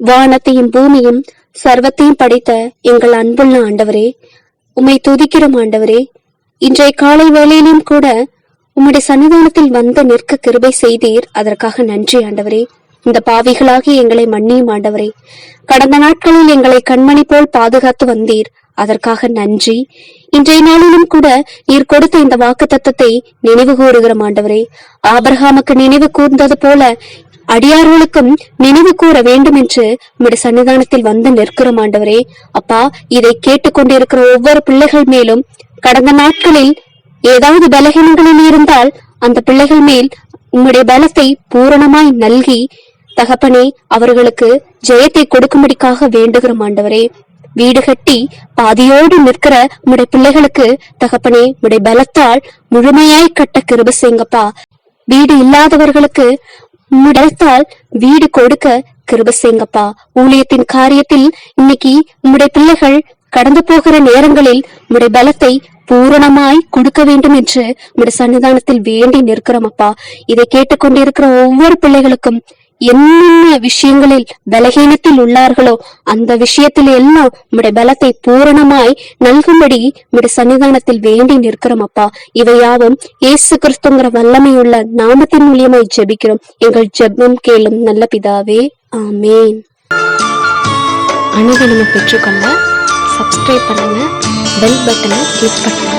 வானத்தையும் பூமியும் சர்வத்தையும் படைத்த எங்கள் அன்புள்ள ஆண்டவரே, உம்மை துதிக்கிறோம் ஆண்டவரே. இன்றைய காலை வேளையிலும் கூட உம்முடைய சன்னிதானத்தில் வந்து நிற்க கிருபை செய்தீர். அதற்காக நன்றி ஆண்டவரே. இந்த பாவிகளாகி எங்களை மன்னியும் ஆண்டவரே. கடந்த நாட்களில் எங்களை கண்மணி போல் பாதுகாத்து வந்தீர். அதற்காக நன்றி. இன்றைய நாளிலும் கூட நீர் கொடுத்த இந்த வாக்கு தத்தத்தை நினைவு கூறுகிறோம் ஆண்டவரே. ஆபிரகாமுக்கு நினைவு கூர்ந்தது போல அடியார்களுக்கும் நினைவு கூற வேண்டும் என்று உம்முடைய சன்னிதானத்தில் வந்து நிற்கிறோம் ஆண்டவரே. அப்பா, இதை கேட்டுக்கொண்டிருக்கிற ஒவ்வொரு பிள்ளைகள் மேலும் கடந்த நாட்களில் ஏதாவது பலகீனங்களில் இருந்தால் அந்த பிள்ளைகள் மேல் உம்முடைய பலத்தை பூரணமாய் நல்கி தகப்பனே அவர்களுக்கு ஜெயத்தை கொடுக்கும்படிக்காக வேண்டுகிறோம் ஆண்டவரே. வீடு கட்டி பாதியோடு நிற்கிற உம்முடைய பிள்ளைகளுக்கு தகப்பனே உம்முடைய பலத்தால் முழுமையாய் கட்ட கிருபை செய்யுங்கப்பா. வீடு இல்லாதவர்களுக்கு உம்முடையத்தால் வீடு கொடுக்க கிருபை செய்யுங்கப்பா. ஊழியத்தின் காரியத்தில் இன்னைக்கு உம்முடைய பிள்ளைகள் கடந்து போகிற நேரங்களில் உம்முடைய பலத்தை பூரணமாய் கொடுக்க வேண்டும் என்று உம்முடைய சன்னிதானத்தில் வேண்டி நிற்கிறோம் அப்பா. இதை கேட்டுக்கொண்டிருக்கிற ஒவ்வொரு பிள்ளைகளுக்கும் என்னென்ன விஷயங்களில் பலகீனத்தில் உள்ளார்களோ அந்த விஷயத்தில் எல்லாம் உம்முடைய பலத்தை பூரணமாய் நல்கும்படி உம்முடைய சன்னிதானத்தில் வேண்டி நிற்கிறோம் அப்பா. இவையாவும் இயேசு கிறிஸ்துங்கிற வல்லமையுள்ள நாமத்தின் மூலியமாய் ஜெபிக்கிறோம். எங்கள் ஜெபம் கேளும் நல்ல பிதாவே, ஆமேன். அனுதினமும் பெற்றுக்கொள்ள சப்ஸ்கிரைப் பண்ணுங்க, பெல் பட்டனை கிளிக் பண்ணுங்க.